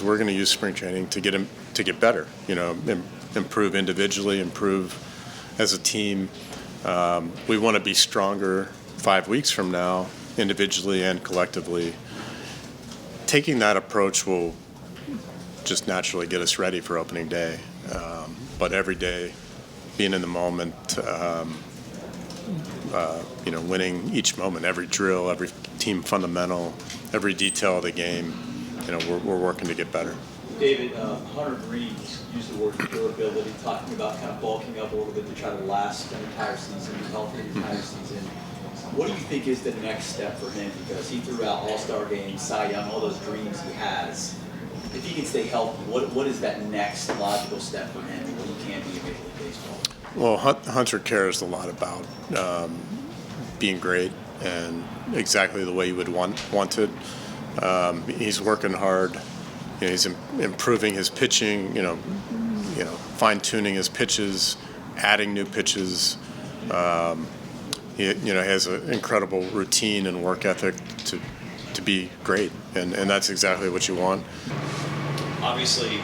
We're going to use spring training to get better. Improve individually, improve as a team. We want to be stronger 5 weeks from now, individually and collectively. Taking that approach will just naturally get us ready for opening day. But every day, being in the moment, winning each moment, every drill, every team fundamental, every detail of the game, we're working to get better. David, Hunter Green used the word durability, talking about kind of bulking up a little bit to try to last an entire season, be healthy the entire season. What do you think is the next step for him? Because he threw out All-Star games, Cy Young, all those dreams he has. If he can stay healthy, what is that next logical step for him when he can be in Major League Baseball? Well, Hunter cares a lot about being great and exactly the way you would want it. He's working hard. He's improving his pitching. Fine-tuning his pitches, adding new pitches. He has an incredible routine and work ethic to be great, and that's exactly what you want. Obviously,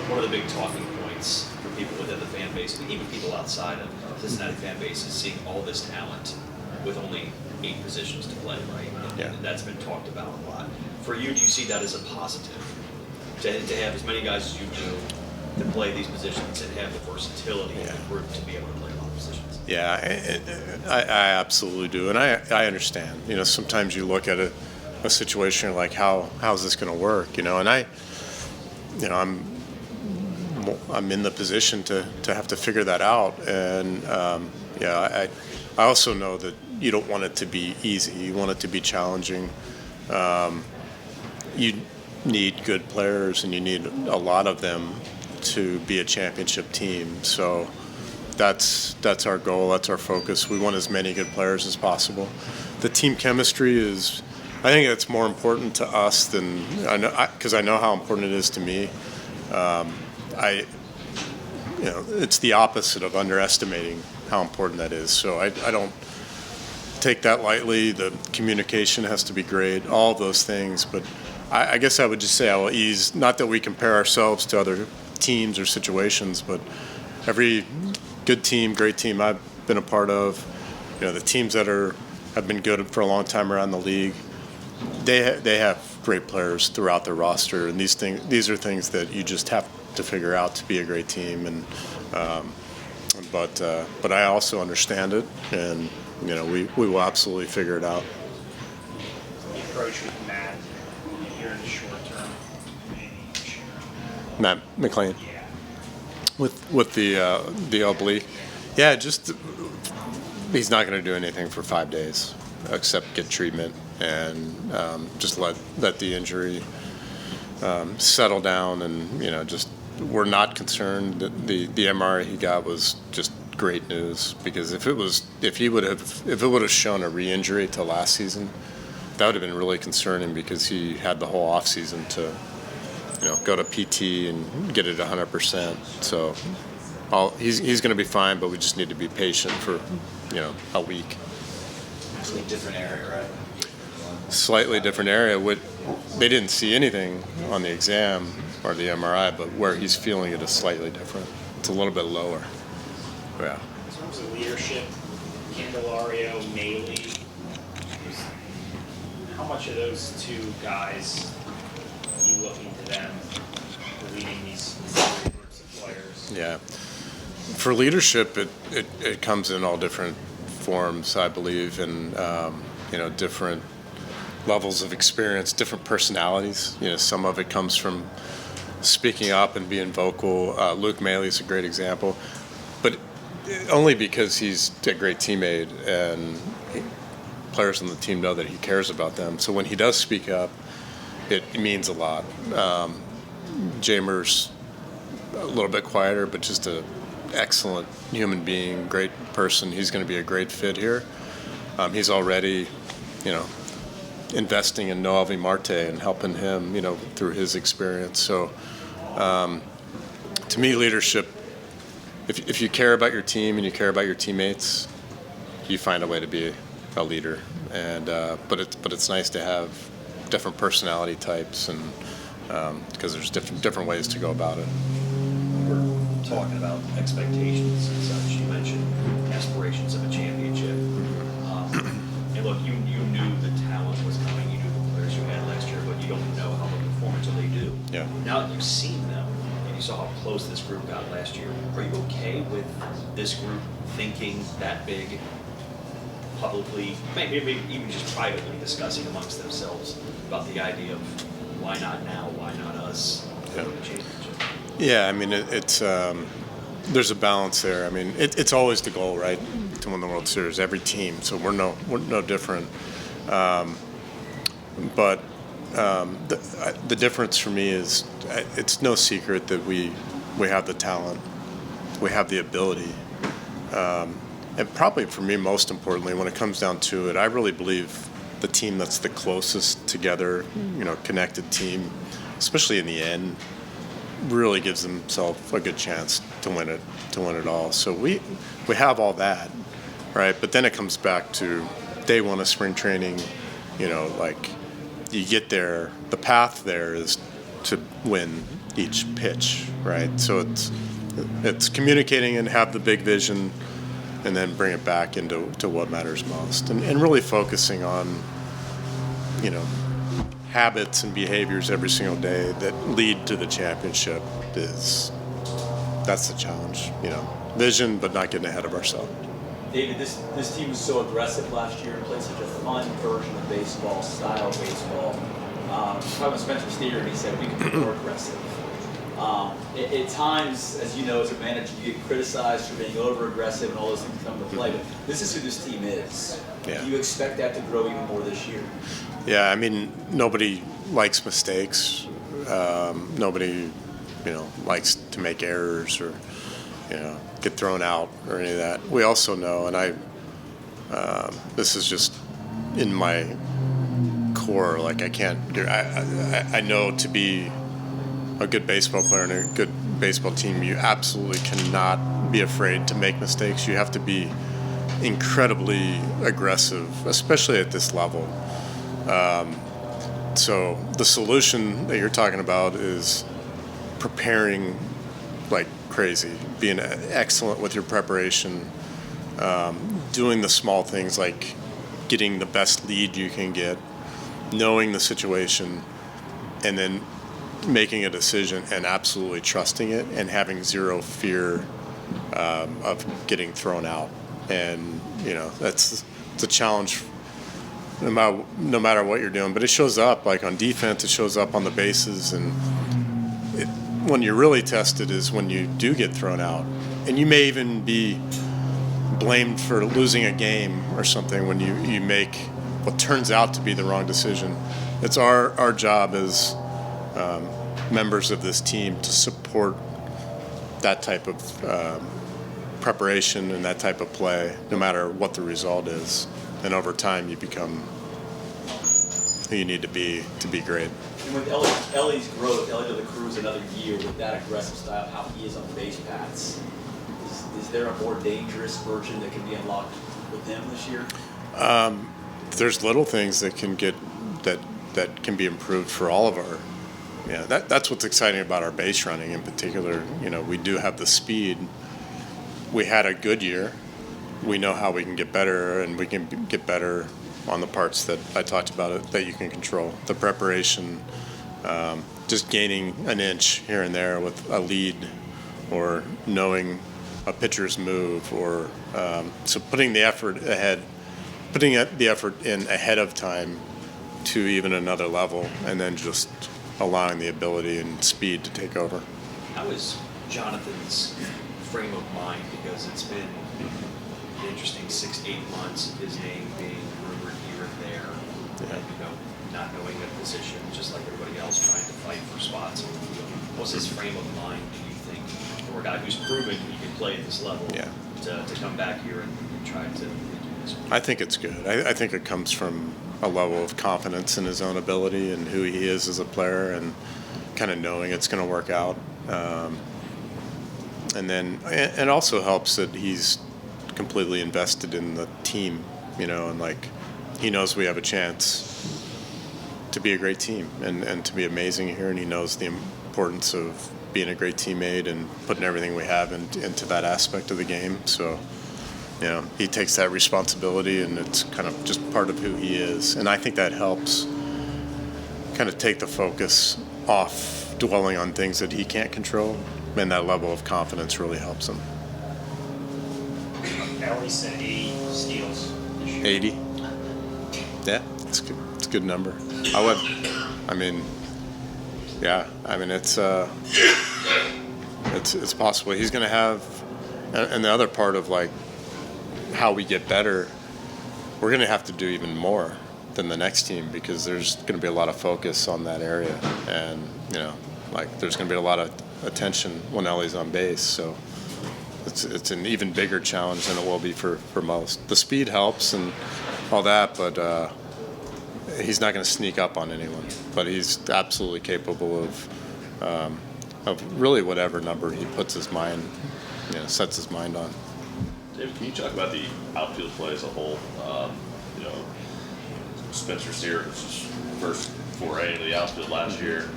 one of the big talking points for people within the fan base, and even people outside of Cincinnati fan base, is seeing all this talent with only 8 positions to play, right? And that's been talked about a lot. For you, do you see that as a positive? To have as many guys as you do to play these positions and have the versatility of the group to be able to play a lot of positions? Yeah, I absolutely do, and I understand. Sometimes you look at a situation like how's this going to work? And I'm in the position to have to figure that out, and I also know that you don't want it to be easy. You want it to be challenging. You need good players, and you need a lot of them to be a championship team. So that's our goal. That's our focus. We want as many good players as possible. The team chemistry is, I think that's more important to us than because I know how important it is to me. It's the opposite of underestimating how important that is. So I don't take that lightly. The communication has to be great, all of those things. But I guess I would just say I will ease, not that we compare ourselves to other teams or situations, but every good team, great team I've been a part of, the teams that have been good for a long time around the league, they have great players throughout their roster, and these are things that you just have to figure out to be a great team. And but I also understand it, and we will absolutely figure it out. The approach with Matt here in the short term, Matt McLean. Yeah. With the oblique, just he's not going to do anything for 5 days except get treatment and just let the injury settle down, and just we're not concerned. The MRI he got was just great news, because if it would have shown a re-injury to last season, that would have been really concerning, because he had the whole off season to go to PT and get it 100%. So he's going to be fine, but we just need to be patient for a week. It's a different area, right? Slightly different area. They didn't see anything on the exam or the MRI, but where he's feeling it is slightly different. It's a little bit lower. Yeah. In terms of leadership, Candelario, Maley, how much of those 2 guys are you looking to them for leading these three groups of players? Yeah. For leadership, it comes in all different forms, I believe, and different levels of experience, different personalities. Some of it comes from speaking up and being vocal. Luke Maley is a great example, but only because he's a great teammate, and players on the team know that he cares about them. So when he does speak up, it means a lot. Jamer's a little bit quieter, but just an excellent human being, great person. He's going to be a great fit here. He's already, investing in Noelvi Marte and helping him, through his experience. So, to me, leadership, if you care about your team and you care about your teammates, you find a way to be a leader. And but it's nice to have different personality types and because there's different ways to go about it. We're talking about expectations and such. You mentioned aspirations of a championship. And look, you knew the talent was coming. You knew the players you had last year, but you don't know how they'll perform until they do. Yeah. Now that you've seen them and you saw how close this group got last year, are you okay with this group thinking that big, publicly, maybe even just privately discussing amongst themselves about the idea of why not now, why not us, Yeah. for the championship? Yeah, I mean, it's there's a balance there. I mean, it's always the goal, right, to win the World Series, every team. So we're no different. But the difference for me is it's no secret that we have the talent, we have the ability, and probably for me, most importantly, when it comes down to it, I really believe the team that's the closest together, connected team, especially in the end, really gives themselves a good chance to win it all. So we have all that, right? But then it comes back to day one of spring training. Like you get there, the path there is to win each pitch, right? So it's communicating and have the big vision, and then bring it back into what matters most, and really focusing on habits and behaviors every single day that lead to the championship. That's the challenge. Vision, but not getting ahead of ourselves. David, this team was so aggressive last year and played such a fun version of baseball, style of baseball. Talking with Spencer Steer, and he said we can be more aggressive. At times, as you know, as a manager, you get criticized for being over-aggressive and all those things come into play, but this is who this team is. Yeah. Do you expect that to grow even more this year? Yeah, I mean, nobody likes mistakes. Nobody, likes to make errors or, get thrown out or any of that. We also know, and this is just in my core, like I know to be a good baseball player and a good baseball team, you absolutely cannot be afraid to make mistakes. You have to be incredibly aggressive, especially at this level. So the solution that you're talking about is preparing like crazy, being excellent with your preparation, doing the small things like getting the best lead you can get, knowing the situation, and then making a decision and absolutely trusting it and having zero fear of getting thrown out. And it's a challenge no matter what you're doing, but it shows up like on defense, it shows up on the bases, and when you're really tested is when you do get thrown out, and you may even be blamed for losing a game or something when you make what turns out to be the wrong decision. It's our job as members of this team to support that type of preparation and that type of play, no matter what the result is. And over time, you become who you need to be great. And with Ellie's growth, Ellie de la Cruz another year with that aggressive style, how he is on the base paths, is there a more dangerous version that can be unlocked with him this year? There's little things that can that can be improved for all of our. Yeah, that's what's exciting about our base running in particular. We do have the speed. We had a good year. We know how we can get better, and we can get better on the parts that I talked about that you can control. The preparation, just gaining an inch here and there with a lead, or knowing a pitcher's move, or so putting the effort in ahead of time to even another level, and then just allowing the ability and speed to take over. How is Jonathan's frame of mind? Because it's been an interesting 6-8 months of his name being rumored here and there, Yeah. not knowing the position, just like everybody else trying to fight for spots on the field. What's his frame of mind, do you think, for a guy who's proven he can play at this level, Yeah. to come back here and try to do this? I think it's good. I think it comes from a level of confidence in his own ability and who he is as a player, and kind of knowing it's going to work out. And then it also helps that he's completely invested in the team, and like he knows we have a chance to be a great team and to be amazing here, and he knows the importance of being a great teammate and putting everything we have into that aspect of the game. So, he takes that responsibility, and it's kind of just part of who he is. And I think that helps kind of take the focus off dwelling on things that he can't control, and that level of confidence really helps him. Ellie said 80 steals this year. 80? Yeah, it's good. It's a good number. It's possible. He's going to have, and the other part of like how we get better, we're going to have to do even more than the next team, because there's going to be a lot of focus on that area, and there's going to be a lot of attention when Ellie's on base. So it's an even bigger challenge than it will be for most. The speed helps and all that, but he's not going to sneak up on anyone. But he's absolutely capable of really whatever number he puts his mind, sets his mind on. David, can you talk about the outfield play as a whole? Spencer Steer was his first foray into the outfield last year.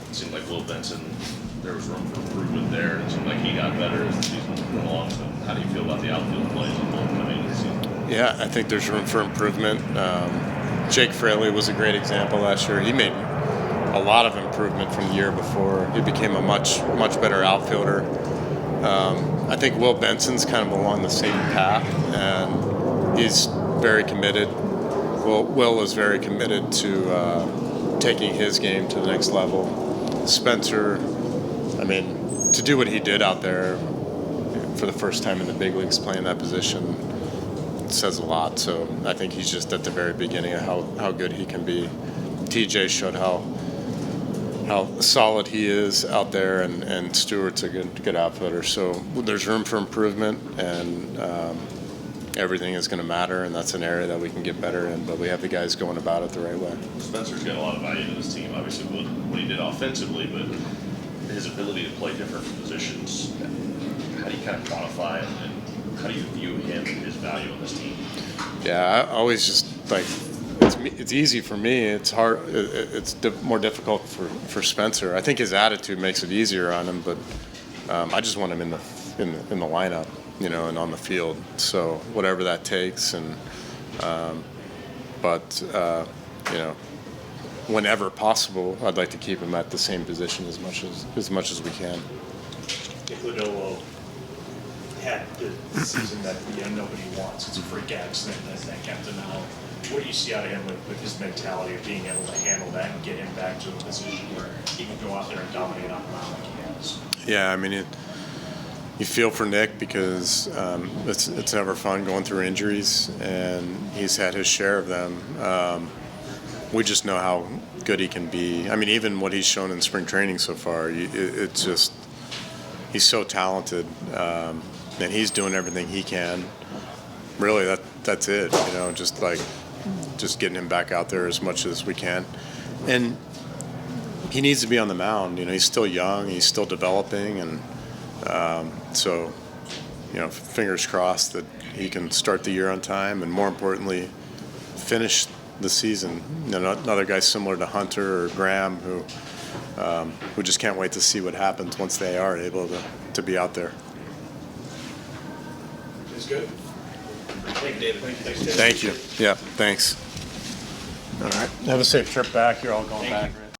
It seemed like Will Benson, there was room for improvement there. It seemed like he got better as the season went along. So how do you feel about the outfield play as a whole coming into the season? Yeah, I think there's room for improvement. Jake Fraley was a great example last year. He made a lot of improvement from the year before. He became a much better outfielder. I think Will Benson's kind of along the same path, and he's very committed. Will is very committed to taking his game to the next level. Spencer, to do what he did out there for the first time in the big leagues playing that position says a lot. So I think he's just at the very beginning of how good he can be. TJ showed how solid he is out there, and Stewart's a good outfielder. So there's room for improvement, and everything is going to matter, and that's an area that we can get better in, but we have the guys going about it the right way. Spencer's got a lot of value to this team, obviously, what he did offensively, but his ability to play different positions, how do you kind of quantify it, and how do you view him and his value on this team? Yeah, I always just, it's easy for me. It's hard. It's more difficult for Spencer. I think his attitude makes it easier on him, but I just want him in the lineup, and on the field. So whatever that takes, and whenever possible, I'd like to keep him at the same position as much as we can. Iguodala had the season that nobody wants. It's a freak accident that kept him out. What do you see out of him with his mentality of being able to handle that and get him back to a position where he can go out there and dominate on the mound like he has? Yeah, you feel for Nick, because it's never fun going through injuries, and he's had his share of them. We just know how good he can be. Even what he's shown in spring training so far, it's just, he's so talented, and he's doing everything he can. Really, that's it. Just getting him back out there as much as we can, and he needs to be on the mound. He's still young, he's still developing, and so fingers crossed that he can start the year on time, and more importantly, finish the season. Another guy similar to Hunter or Graham, who just can't wait to see what happens once they are able to be out there. It's good. Thank you, David. Thank you. Yeah, thanks. All right. Have a safe trip back. You're all going back, right?